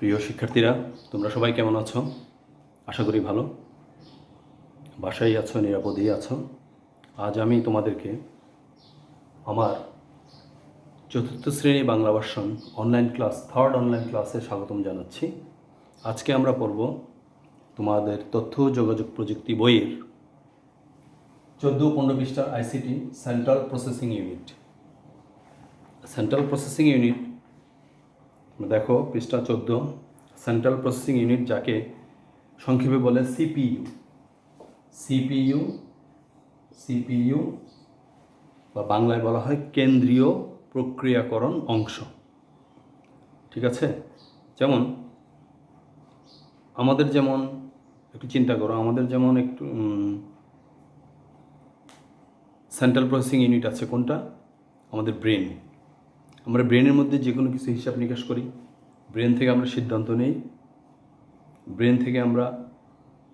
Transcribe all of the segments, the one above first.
প্রিয় শিক্ষার্থীরা, তোমরা সবাই কেমন আছো? আশা করি ভালো। বাসায় আছো, নিরাপদেই আছো। আজ আমি তোমাদেরকে আমার চতুর্থ শ্রেণী Bangla version online class third online ক্লাসে স্বাগতম জানাচ্ছি। আজকে আমরা পড়ব তোমাদের তথ্য ও যোগাযোগ প্রযুক্তি বইয়ের 14-15 পৃষ্ঠার ICT central processing unit. Central processing unit দেখো পৃষ্ঠা 14। সেন্ট্রাল প্রসেসিং ইউনিট, যাকে সংক্ষেপে বলে সিপিইউ বা বাংলায় বলা হয় কেন্দ্রীয় প্রক্রিয়াকরণ অংশ। ঠিক আছে? যেমন আমাদের একটু চিন্তা করো, আমাদের একটু সেন্ট্রাল প্রসেসিং ইউনিট আছে কোনটা? আমাদের ব্রেন। আমরা ব্রেনের মধ্যে যে কোনো কিছু হিসাব নিকাশ করি, ব্রেন থেকে আমরা সিদ্ধান্ত নেই, ব্রেন থেকে আমরা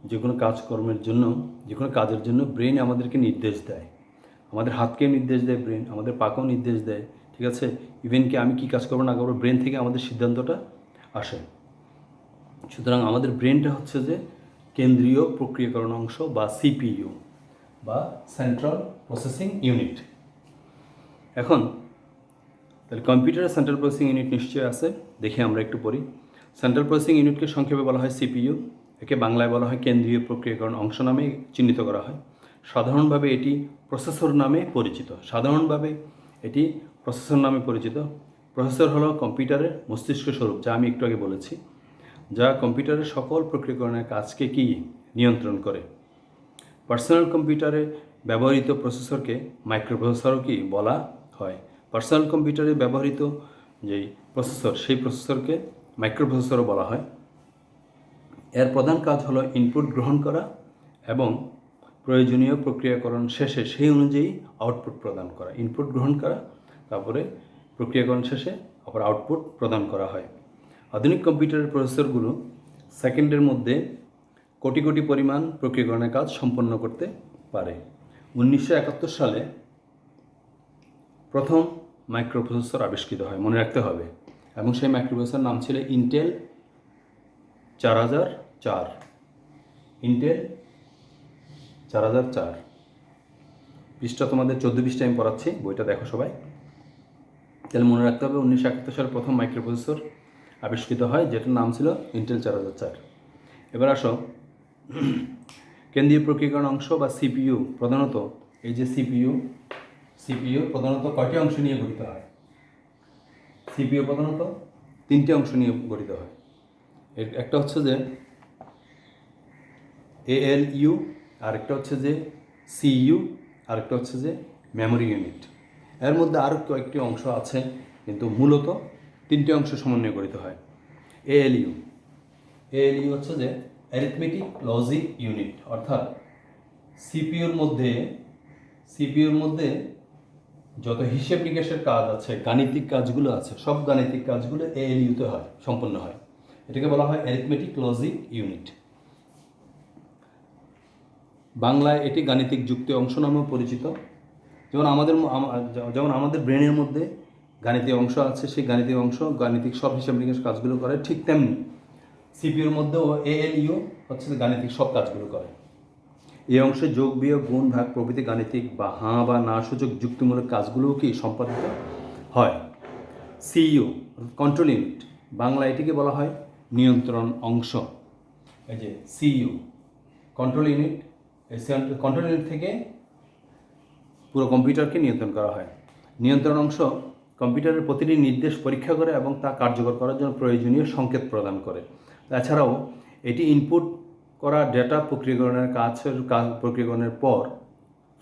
যে কোনো কাজকর্মের জন্য, যে কোনো কাজের জন্য ব্রেন আমাদেরকে নির্দেশ দেয়। আমাদের হাতকে নির্দেশ দেয় ব্রেন, আমাদের পাকেও নির্দেশ দেয়। ঠিক আছে? ইভেন কি আমি কী কাজ করবো না করবো, ব্রেন থেকে আমাদের সিদ্ধান্তটা আসে। সুতরাং আমাদের ব্রেনটা হচ্ছে যে কেন্দ্রীয় প্রক্রিয়াকরণ অংশ বা সিপিইউ বা সেন্ট্রাল প্রসেসিং ইউনিট। এখন তাহলে কম্পিউটারের সেন্ট্রাল প্রসেসিং ইউনিট নিশ্চয়ই আছে, দেখে আমরা একটু পড়ি। সেন্ট্রাল প্রসেসিং ইউনিটকে সংক্ষেপে বলা হয় সিপিইউ। একে বাংলায় বলা হয় কেন্দ্রীয় প্রক্রিয়াকরণ অংশ নামে চিহ্নিত করা হয়। সাধারণভাবে এটি প্রসেসর নামে পরিচিত। প্রসেসর হলো কম্পিউটারের মস্তিষ্ক স্বরূপ, যা আমি একটু আগে বলেছি, যা কম্পিউটারের সকল প্রক্রিয়াকরণের কাজকে নিয়ন্ত্রণ করে। পার্সোনাল কম্পিউটারে ব্যবহৃত প্রসেসরকে মাইক্রোপ্রসেসরও বলা হয়। পার্সোনাল কম্পিউটারে ব্যবহৃত যেই প্রসেসর, সেই প্রসেসরকে মাইক্রোপ্রসেসরও বলা হয়। এর প্রধান কাজ হলো ইনপুট গ্রহণ করা এবং প্রয়োজনীয় প্রক্রিয়াকরণ শেষে সেই অনুযায়ী আউটপুট প্রদান করা। ইনপুট গ্রহণ করা, তারপরে প্রক্রিয়াকরণ শেষে আবার আউটপুট প্রদান করা হয়। আধুনিক কম্পিউটারের প্রসেসরগুলো সেকেন্ডের মধ্যে কোটি কোটি পরিমাণ প্রক্রিয়াকরণের কাজ সম্পন্ন করতে পারে। 1971 সালে প্রথম মাইক্রোপ্রসেসর আবিষ্কৃত হয়, মনে রাখতে হবে, এবং সেই মাইক্রোপ্রসেসর নাম ছিল ইন্টেল 4004। ইন্টেল 4004 পৃষ্ঠা তোমাদের 14 পৃষ্ঠা আমি পড়াচ্ছি, বইটা দেখো সবাই। তাহলে মনে রাখতে হবে 1971 সালে প্রথম মাইক্রোপ্রসেসর আবিষ্কৃত হয়, যেটার নাম ছিল ইন্টেল 4004। এবার আসো, কেন্দ্রীয় প্রক্রিয়াকরণ অংশ বা সিপিইউ প্রধানত, এই যে সিপিইউ প্রধানত কয়টি অংশ নিয়ে গঠিত হয়? সিপিইউ প্রধানত 3টি অংশ নিয়ে গঠিত হয়। একটা হচ্ছে যে এএলইউ, আরেকটা হচ্ছে যে সিইউ, আরেকটা হচ্ছে যে মেমোরি ইউনিট। এর মধ্যে আরও কয়েকটি অংশ আছে, কিন্তু মূলত 3টি অংশ সমন্বয়ে গঠিত হয়। এএলইউ হচ্ছে যে অ্যারিথমেটিক লজিক ইউনিট, অর্থাৎ সিপিইউর মধ্যে যত হিসেব নিকেশের কাজ আছে, গাণিতিক কাজগুলো আছে, সব গাণিতিক কাজগুলো এএলইউতে সম্পন্ন হয়। এটাকে বলা হয় অ্যারিথমেটিক লজিক ইউনিট। বাংলায় এটি গাণিতিক যুক্তি অংশ নামেও পরিচিত। যেমন আমাদের ব্রেনের মধ্যে গাণিতিক অংশ আছে, সেই গাণিতিক সব হিসাব নিকেশ কাজগুলো করে, ঠিক তেমনি সিপিইউর মধ্যেও এএলইউ হচ্ছে গাণিতিক সব কাজগুলো করে। এই অংশে যোগ, বিয়োগ, গুণ, ভাগ প্রভৃতি গাণিতিক বা হাঁ বা না সূচক যুক্তিমূলক কাজগুলোও সম্পাদিত হয়। সিইউ কন্ট্রোল ইউনিট, বাংলা এটিকে বলা হয় নিয়ন্ত্রণ অংশ। এই যে সিইউ কন্ট্রোল ইউনিট, এই কন্ট্রোল ইউনিট থেকে পুরো কম্পিউটারকে নিয়ন্ত্রণ করা হয়। নিয়ন্ত্রণ অংশ কম্পিউটারের প্রতিটি নির্দেশ পরীক্ষা করে এবং তা কার্যকর করার জন্য প্রয়োজনীয় সংকেত প্রদান করে। তাছাড়াও এটি ইনপুট করা ডেটা প্রক্রিয়াকরণের পর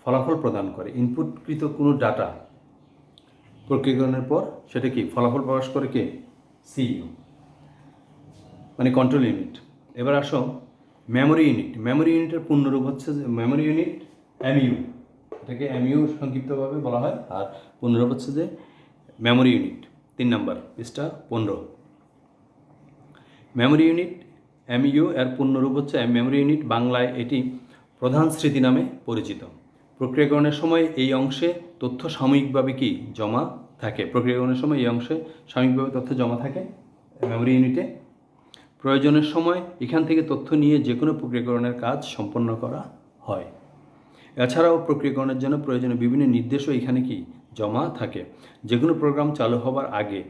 ফলাফল প্রদান করে। ইনপুটকৃত কোনো ডাটা প্রক্রিয়াকরণের পর সেটা ফলাফল প্রকাশ করে সিইউ, মানে কন্ট্রোল ইউনিট। এবার আসো মেমোরি ইউনিট। মেমোরি ইউনিটের পূর্ণরূপ হচ্ছে যে মেমোরি ইউনিট এমইউ, এটাকে এমইউ সংক্ষিপ্তভাবে বলা হয়, আর পূর্ণরূপ হচ্ছে যে মেমোরি ইউনিট। 3 নম্বর পৃষ্ঠা 15। মেমোরি ইউনিট এমইউ এর পূর্ণরূপ হচ্ছে মেমোরি ইউনিট। বাংলায় এটি প্রধান স্মৃতি নামে পরিচিত। প্রক্রিয়াকরণের সময় এই অংশে তথ্য সাময়িকভাবে জমা থাকে। মেমোরি ইউনিটে। প্রয়োজনের সময় এখান থেকে তথ্য নিয়ে যে কোনো প্রক্রিয়াকরণের কাজ সম্পন্ন করা হয়। এছাড়াও প্রক্রিয়াকরণের জন্য প্রয়োজনীয় বিভিন্ন নির্দেশও এখানে কি জমা থাকে। যে কোনো প্রোগ্রাম চালু হবার আগে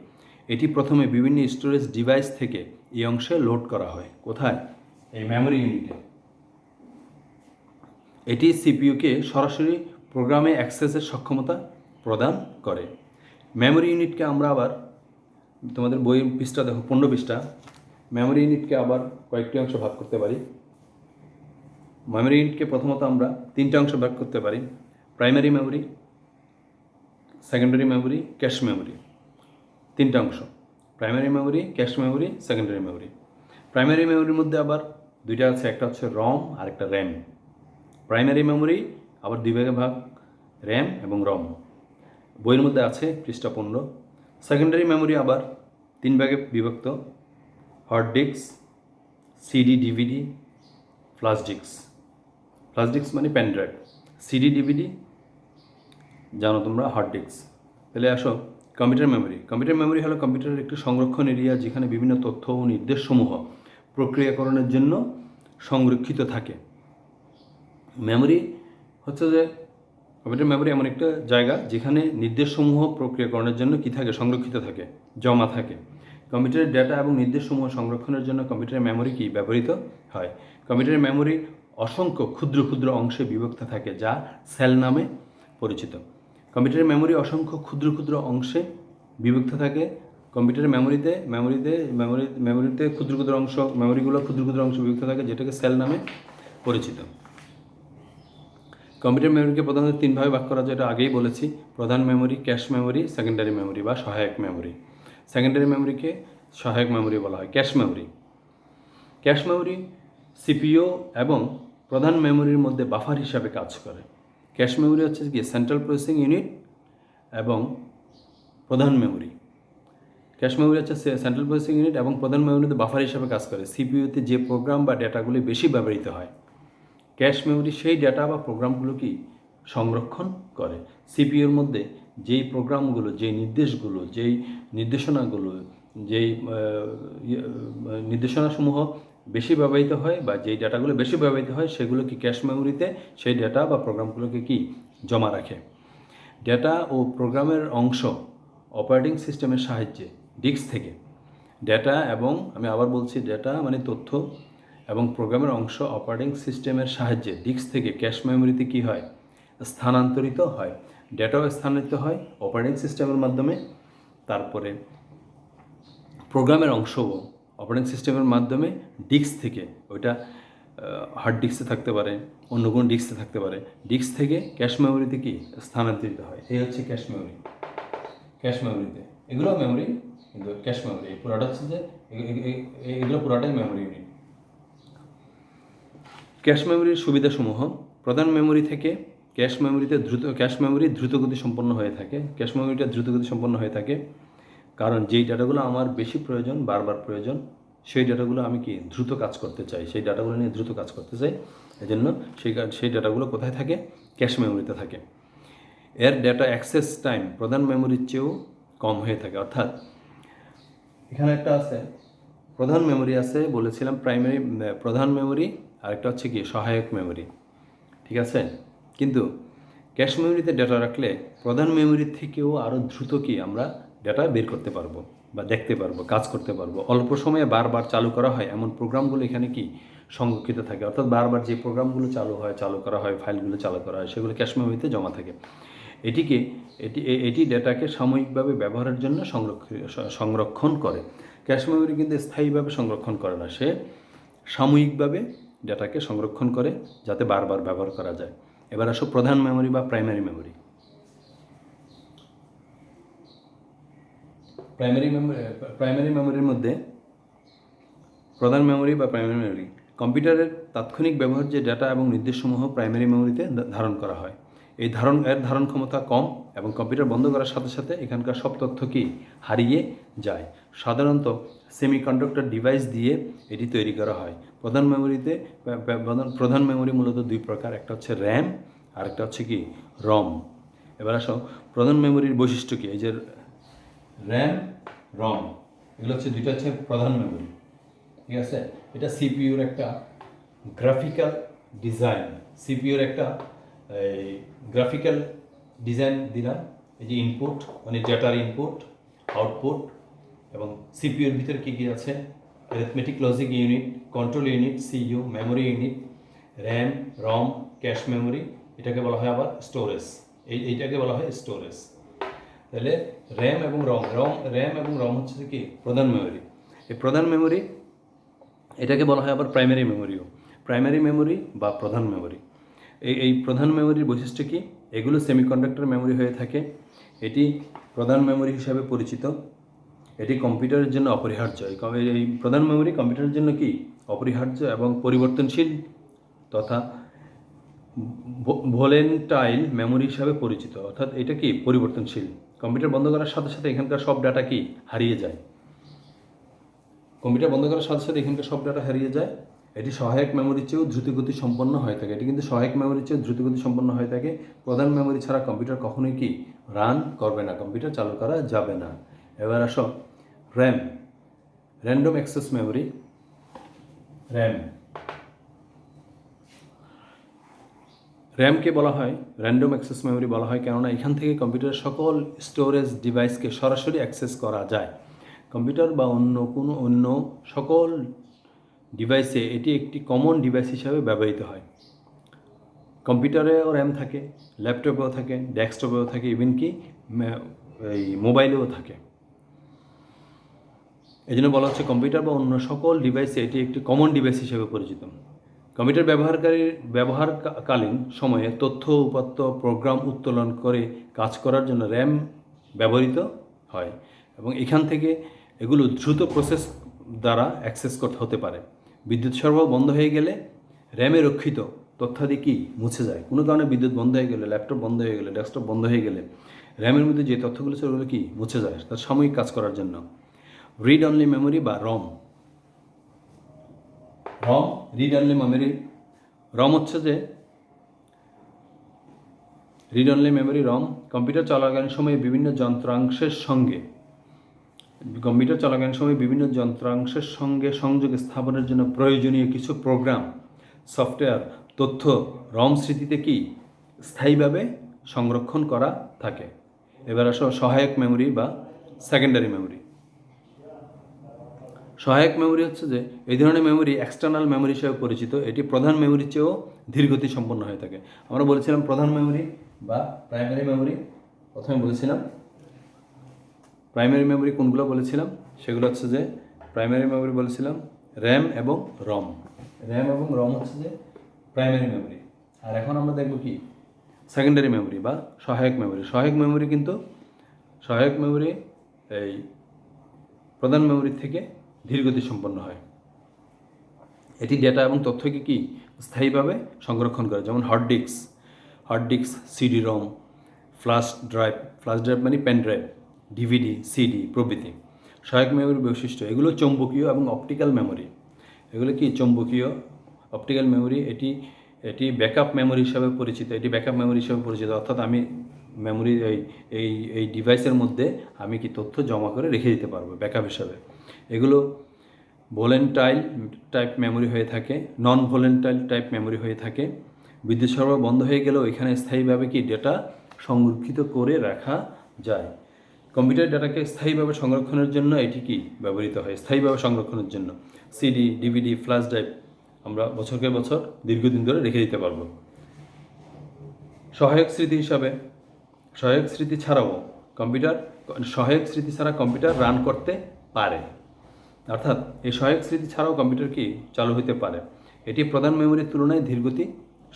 এটি প্রথমে বিভিন্ন স্টোরেজ ডিভাইস থেকে এই অংশে লোড করা হয়। কোথায়? এই মেমোরি ইউনিটে। এটি সিপিইউকে সরাসরি প্রোগ্রামে অ্যাক্সেসের সক্ষমতা প্রদান করে। মেমোরি ইউনিটকে আমরা আবার, তোমাদের বই পৃষ্ঠা দেখো 15 পৃষ্ঠা, মেমোরি ইউনিটকে আবার কয়েকটি অংশ ভাগ করতে পারি। মেমোরি ইউনিটকে প্রথমত আমরা 3টে অংশ ভাগ করতে পারি: primary memory, secondary memory, cache memory. 3টে অংশ: primary memory, cache memory, secondary memory. Primary মেমোরির মধ্যে আবার 2টা আছে, একটা হচ্ছে রম আর একটা র্যাম। প্রাইমারি মেমোরি আবার 2 ভাগে ভাগ, র্যাম এবং রম। বইয়ের মধ্যে আছে পৃষ্ঠা 15। সেকেন্ডারি মেমোরি আবার 3 ভাগে বিভক্ত: hard disk, CD DVD, flash disk. Flash disk মানে পেন ড্রাইভ, সিডি ডিভিডি জানো তোমরা, হার্ড ডিস্ক। তাহলে আসো কম্পিউটার মেমোরি। কম্পিউটার মেমোরি হলো কম্পিউটারের একটি সংরক্ষণ এরিয়া, যেখানে বিভিন্ন তথ্য ও নির্দেশসমূহ প্রক্রিয়াকরণের জন্য সংরক্ষিত থাকে। মেমোরি হচ্ছে যে কম্পিউটার মেমোরি এমন একটা জায়গা যেখানে নির্দেশসমূহ প্রক্রিয়াকরণের জন্য কী থাকে? সংরক্ষিত থাকে, জমা থাকে। কম্পিউটারের ডেটা এবং নির্দেশসমূহ সংরক্ষণের জন্য কম্পিউটারের মেমোরি কি ব্যবহৃত হয়? কম্পিউটারের মেমোরি অসংখ্য ক্ষুদ্র ক্ষুদ্র অংশে বিভক্ত থাকে, যা সেল নামে পরিচিত। কম্পিউটারের মেমোরি অসংখ্য ক্ষুদ্র ক্ষুদ্র অংশে বিভক্ত থাকে। কম্পিউটারের মেমোরিতে ক্ষুদ্র ক্ষুদ্র অংশ, মেমোরিগুলো ক্ষুদ্র ক্ষুদ্র অংশ বিভক্ত থাকে, যেটাকে সেল নামে পরিচিত। কম্পিউটার মেমোরিকে প্রধানত 3 ভাগে ভাগ করা যায়, এটা আগেই বলেছি: প্রধান memory, cache memory, secondary memory বা সহায়ক মেমোরি। সেকেন্ডারি মেমোরিকে সহায়ক মেমোরি বলা হয়। Cache memory, cache memory CPU এবং প্রধান মেমোরির মধ্যে বাফার হিসাবে কাজ করে। ক্যাশ মেমোরি হচ্ছে কি সেন্ট্রাল প্রসেসিং ইউনিট এবং প্রধান মেমোরি। ক্যাশ মেমোরি হচ্ছে সেন্ট্রাল প্রসেসিং ইউনিট এবং প্রধান মেমোরিতে বাফার হিসাবে কাজ করে। সিপিইউতে যে প্রোগ্রাম বা ডেটাগুলি বেশি ব্যবহৃত হয়, ক্যাশ মেমোরি সেই ডেটা বা প্রোগ্রামগুলো কি সংরক্ষণ করে। সিপিইউর মধ্যে যেই প্রোগ্রামগুলো, যেই নির্দেশগুলো, যেই নির্দেশনাগুলো, যেই নির্দেশনাসমূহ বেশি ব্যবহৃত হয় বা যেই ডেটাগুলো বেশি ব্যবহৃত হয়, সেগুলো কি ক্যাশ মেমোরিতে সেই ডেটা বা প্রোগ্রামগুলোকে কি জমা রাখে। ডেটা ও প্রোগ্রামের অংশ অপারেটিং সিস্টেমের সাহায্যে ডিস্ক থেকে ডেটা, এবং আমি আবার বলছি, ডেটা মানে তথ্য, এবং প্রোগ্রামের অংশ অপারেটিং সিস্টেমের সাহায্যে ডিস্ক থেকে ক্যাশ মেমোরিতে কী হয়? স্থানান্তরিত হয়। ডেটাও স্থানান্তরিত হয় অপারেটিং সিস্টেমের মাধ্যমে। তারপরে প্রোগ্রামের অংশও অপারেটিং সিস্টেমের মাধ্যমে ডিস্ক থেকে, ওইটা হার্ড ডিস্কে থাকতে পারে, অন্য কোনো ডিস্কে থাকতে পারে, ডিস্ক থেকে ক্যাশ মেমোরিতে কি স্থানান্তরিত হয়। এই হচ্ছে ক্যাশ মেমোরি। ক্যাশ মেমোরিতে এগুলো মেমোরি, কিন্তু ক্যাশ মেমোরি এই পুরাটা হচ্ছে যে এগুলো পুরাটাই মেমোরি ইউনিট। ক্যাশ মেমোরির সুবিধাসমূহ: প্রধান মেমোরি থেকে ক্যাশ মেমোরি দ্রুতগতি সম্পন্ন হয়ে থাকে। ক্যাশ মেমোরিটা দ্রুতগতি সম্পন্ন হয়ে থাকে কারণ যেই ডাটাগুলো আমার বেশি প্রয়োজন, বারবার প্রয়োজন, সেই ডাটাগুলো আমি কি দ্রুত কাজ করতে চাই, সেই ডাটাগুলো নিয়ে দ্রুত কাজ করতে চাই। এজন্য সেই ডাটাগুলো কোথায় থাকে? ক্যাশ মেমোরিতে থাকে। এর ডেটা অ্যাক্সেস টাইম প্রধান মেমোরির চেয়েও কম হয়ে থাকে। অর্থাৎ এখানে একটা আছে প্রধান মেমোরি আছে, বলেছিলাম প্রধান মেমোরি, আরেকটা হচ্ছে কি সহায়ক মেমোরি, ঠিক আছে? কিন্তু ক্যাশ মেমোরিতে ডেটা রাখলে প্রধান মেমোরির থেকেও আরও দ্রুত কি আমরা ডেটা বের করতে পারবো বা দেখতে পারবো, কাজ করতে পারবো। অল্প সময়ে বারবার চালু করা হয় এমন প্রোগ্রামগুলো এখানে কি সংরক্ষিত থাকে। অর্থাৎ বারবার যে প্রোগ্রামগুলো চালু করা হয়, ফাইলগুলো চালু করা হয়, সেগুলো ক্যাশ মেমোরিতে জমা থাকে। এটি ডেটাকে সাময়িকভাবে ব্যবহারের জন্য সংরক্ষণ করে। ক্যাশ মেমোরি কিন্তু স্থায়ীভাবে সংরক্ষণ করে না, সে সাময়িকভাবে ডেটাকে সংরক্ষণ করে যাতে বারবার ব্যবহার করা যায়। এবার আসো প্রধান মেমোরি বা প্রাইমারি মেমোরি। প্রাইমারি মেমোরির মধ্যে প্রধান মেমোরি বা প্রাইমারি মেমোরি কম্পিউটারের তাৎক্ষণিক ব্যবহার যে ডেটা এবং নির্দেশসমূহ প্রাইমারি মেমোরিতে ধারণ করা হয়। এর ধারণ ক্ষমতা কম এবং কম্পিউটার বন্ধ করার সাথে সাথে এখানকার সব তথ্য কি হারিয়ে যায়। সাধারণত সেমিকন্ডাক্টর ডিভাইস দিয়ে এটি তৈরি করা হয়। প্রধান মেমোরি মূলত 2 প্রকার, একটা হচ্ছে র্যাম আর একটা হচ্ছে কি রম। এবার আসো প্রধান মেমোরির বৈশিষ্ট্য কি। এই যে র্যাম, রম, এগুলো হচ্ছে 2টা হচ্ছে প্রধান মেমোরি। ঠিক আছে। এটা সিপিইউর একটা গ্রাফিক্যাল ডিজাইন, সিপিইউর একটা গ্রাফিক্যাল ডিজাইন দিলাম। এই যে ইনপুট মানে ডেটার ইনপুট, আউটপুট, এবং সিপিইউর ভিতরে কী কী আছে, arithmetic logic unit, control unit, CU, memory unit, RAM, ROM, cache memory, এটাকে বলা হয় আবার স্টোরেজ। এইটাকে বলা হয় স্টোরেজ। তাহলে র্যাম এবং রম হচ্ছে কি প্রধান মেমোরি। এই প্রধান মেমোরি এটাকে বলা হয় আবার প্রাইমারি মেমোরিও, প্রাইমারি মেমোরি বা প্রধান মেমোরি। এই প্রধান মেমোরির বৈশিষ্ট্য কি, এগুলো সেমিকন্ডাক্টর মেমোরি হয়ে থাকে। এটি প্রধান মেমোরি হিসাবে পরিচিত। এটি কম্পিউটারের জন্য অপরিহার্য। এই প্রধান মেমোরি কম্পিউটারের জন্য কি অপরিহার্য এবং পরিবর্তনশীল তথা ভোলেন্টাইল মেমোরি হিসাবে পরিচিত। অর্থাৎ এটা কি পরিবর্তনশীল। কম্পিউটার বন্ধ করার সাথে সাথে এখানকার সব ডাটা কি হারিয়ে যায়। কম্পিউটার বন্ধ করার সাথে সাথে এখানকার সব ডাটা হারিয়ে যায়। এটি সহায়ক মেমোরির চেয়েও দ্রুতগতি সম্পন্ন হয়ে থাকে। এটি কিন্তু সহায়ক মেমোরির চেয়েও দ্রুতগতি সম্পন্ন হয়ে থাকে। প্রধান মেমোরি ছাড়া কম্পিউটার কখনোই কি রান করবে না, কম্পিউটার চালু করা যাবে না। এবার আসো র্যাম, র্যান্ডম অ্যাক্সেস মেমোরি। র্যামকে বলা হয় র্যান্ডম অ্যাক্সেস মেমোরি বলা হয়, কেননা এখান থেকে কম্পিউটারের সকল স্টোরেজ ডিভাইসকে সরাসরি অ্যাক্সেস করা যায়। কম্পিউটার বা অন্য সকল ডিভাইসে এটি একটি কমন ডিভাইস হিসাবে ব্যবহৃত হয়। কম্পিউটারেও র্যাম থাকে, ল্যাপটপেও থাকে, ডেস্কটপেও থাকে, ইভেন কি এই মোবাইলেও থাকে। এই জন্য বলা হচ্ছে কম্পিউটার বা অন্য সকল ডিভাইসে এটি একটি কমন ডিভাইস হিসেবে পরিচিত। কম্পিউটার ব্যবহারকালীন সময়ে তথ্য উপাত্ত প্রোগ্রাম উত্তোলন করে কাজ করার জন্য র্যাম ব্যবহৃত হয় এবং এখান থেকে এগুলো দ্রুত প্রসেস দ্বারা অ্যাক্সেস করতে হতে পারে। বিদ্যুৎ সরবরাহ বন্ধ হয়ে গেলে র্যামে রক্ষিত তথ্যাদি কি মুছে যায়। কোনো কারণে বিদ্যুৎ বন্ধ হয়ে গেলে, ল্যাপটপ বন্ধ হয়ে গেলে, ডেস্কটপ বন্ধ হয়ে গেলে র্যামের মধ্যে যে তথ্যগুলো ছিল ওগুলো কি মুছে যায় তার সাময়িক কাজ করার জন্য। রিড অনলি মেমোরি বা রম, রিড অনলি মেমোরি। রম হচ্ছে যে রিড অনলি মেমোরি রম কম্পিউটার চলাকালীন সময়ে বিভিন্ন যন্ত্রাংশের সঙ্গে সংযোগ স্থাপনের জন্য প্রয়োজনীয় কিছু প্রোগ্রাম, সফটওয়্যার, তথ্য রম স্মৃতিতে কি স্থায়ীভাবে সংরক্ষণ করা থাকে। এবার আসো সহায়ক মেমোরি বা সেকেন্ডারি মেমোরি। সহায়ক মেমোরি হচ্ছে যে এই ধরনের মেমোরি এক্সটার্নাল মেমোরি হিসেবে পরিচিত। এটি প্রধান মেমোরির চেয়েও ধীরগতি সম্পন্ন হয়ে থাকে। আমরা বলেছিলাম প্রধান মেমোরি বা প্রাইমারি মেমোরি। প্রথমে বলেছিলাম প্রাইমারি মেমোরি কোনগুলো বলেছিলাম, সেগুলো হচ্ছে যে প্রাইমারি মেমোরি বলেছিলাম র্যাম এবং রম। হচ্ছে যে প্রাইমারি মেমোরি। আর এখন আমরা দেখব কি সেকেন্ডারি মেমোরি বা সহায়ক মেমোরি। সহায়ক মেমোরি এই প্রধান মেমোরির থেকে ধীরগতি সম্পন্ন হয়। এটি ডেটা এবং তথ্যকে কি স্থায়ীভাবে সংরক্ষণ করে, যেমন hard disk, CD ROM, flash drive মানে পেন ড্রাইভ, ডিভিডি, সিডি প্রভৃতি। সহায়ক মেমোরির বৈশিষ্ট্য এগুলো চৌম্বকীয় এবং অপটিক্যাল মেমোরি। এগুলো কি চৌম্বকীয়, অপটিক্যাল মেমোরি। এটি ব্যাকআপ মেমোরি হিসাবে পরিচিত। অর্থাৎ আমি মেমোরি এই ডিভাইসের মধ্যে আমি কি তথ্য জমা করে রেখে দিতে পারবো ব্যাকআপ হিসাবে। এগুলো ভোলেন্টাইল টাইপ মেমোরি হয়ে থাকে, নন ভোলেন্টাইল টাইপ মেমোরি হয়ে থাকে। বিদ্যুৎ সরবরাহ বন্ধ হয়ে গেলেও এখানে স্থায়ীভাবে কি ডেটা সংরক্ষিত করে রাখা যায়। কম্পিউটার ডেটাকে স্থায়ীভাবে সংরক্ষণের জন্য এটি কি ব্যবহৃত হয়, স্থায়ীভাবে সংরক্ষণের জন্য সিডি, ডিভিডি, ফ্ল্যাশ ড্রাইভ আমরা বছরকে বছর দীর্ঘদিন ধরে রেখে দিতে পারবো। সহায়ক স্মৃতি ছাড়া কম্পিউটার রান করতে পারে। অর্থাৎ এই সহায়ক স্মৃতি ছাড়াও কম্পিউটার কি চালু হতে পারে। এটি প্রধান মেমোরির তুলনায় ধীরগতি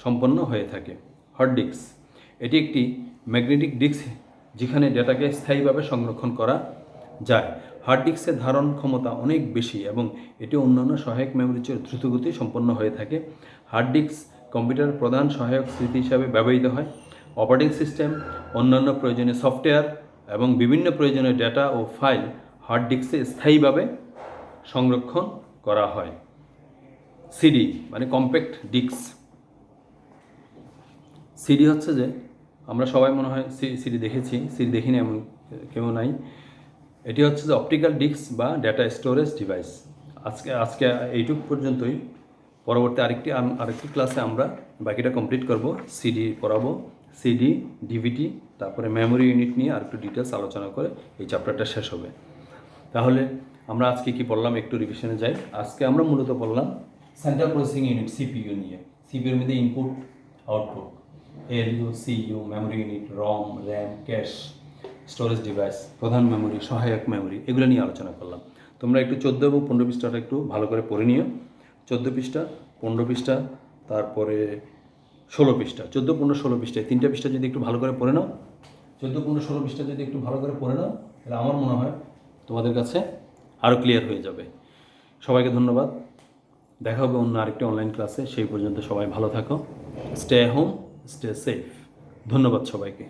সম্পন্ন হয়ে থাকে। হার্ড ডিস্ক, এটি একটি ম্যাগনেটিক ডিস্ক যেখানে ডেটাকে স্থায়ীভাবে সংরক্ষণ করা যায়। হার্ড ডিস্কের ধারণ ক্ষমতা অনেক বেশি এবং এটি অন্যান্য সহায়ক মেমোরির চেয়ে দ্রুতগতি সম্পন্ন হয়ে থাকে। হার্ড ডিস্ক কম্পিউটারের প্রধান সহায়ক স্মৃতি হিসাবে ব্যবহৃত হয়। অপারেটিং সিস্টেম, অন্যান্য প্রয়োজনীয় সফটওয়্যার এবং বিভিন্ন প্রয়োজনীয় ডেটা ও ফাইল হার্ড ডিস্কে স্থায়ীভাবে সংরক্ষণ করা হয়। সিডি মানে কম্প্যাক্ট ডিস্ক। সিডি হচ্ছে যে আমরা সবাই মনে হয় সিডি দেখেছি, সিডি দেখিনি এমন কেউ নাই। এটি হচ্ছে যে অপটিক্যাল ডিস্ক বা ডেটা স্টোরেজ ডিভাইস। আজকে আজকে এইটুক পর্যন্তই। পরবর্তী আরেকটি ক্লাসে আমরা বাকিটা কমপ্লিট করব। সিডি পড়াবো, সিডি, ডিভিডি, তারপরে মেমোরি ইউনিট নিয়ে আর একটু ডিটেলস আলোচনা করে এই চ্যাপ্টারটা শেষ হবে। তাহলে আমরা আজকে কি পড়লাম একটু রিভিশনে যাই। আজকে আমরা মূলত পড়লাম সেন্ট্রাল প্রসেসিং ইউনিট, সিপিইউ নিয়ে। সিপিইউর মধ্যে input, output, ALU, CU, memory unit, ROM, RAM, cache, storage device, প্রধান মেমোরি, সহায়ক মেমোরি, এগুলো নিয়ে আলোচনা করলাম। তোমরা একটু 14 এবং 15 পৃষ্ঠাটা একটু ভালো করে পড়ে নিও। 14 পৃষ্ঠা, 15 পৃষ্ঠা, তারপরে 16 পৃষ্ঠা। 14, 15, 16 পৃষ্ঠায় 3টা পৃষ্ঠা যদি একটু ভালো করে পড়ে নাও, 14, 15, 16 পৃষ্ঠা যদি একটু ভালো করে পড়ে নাও, তাহলে আমার মনে হয় তোমাদের কাছে আরও ক্লিয়ার হয়ে যাবে। সবাইকে ধন্যবাদ। দেখা হবে অন্য আরেকটি অনলাইন ক্লাসে। সেই পর্যন্ত সবাই ভালো থাকো। Stay home, stay safe. ধন্যবাদ সবাইকে।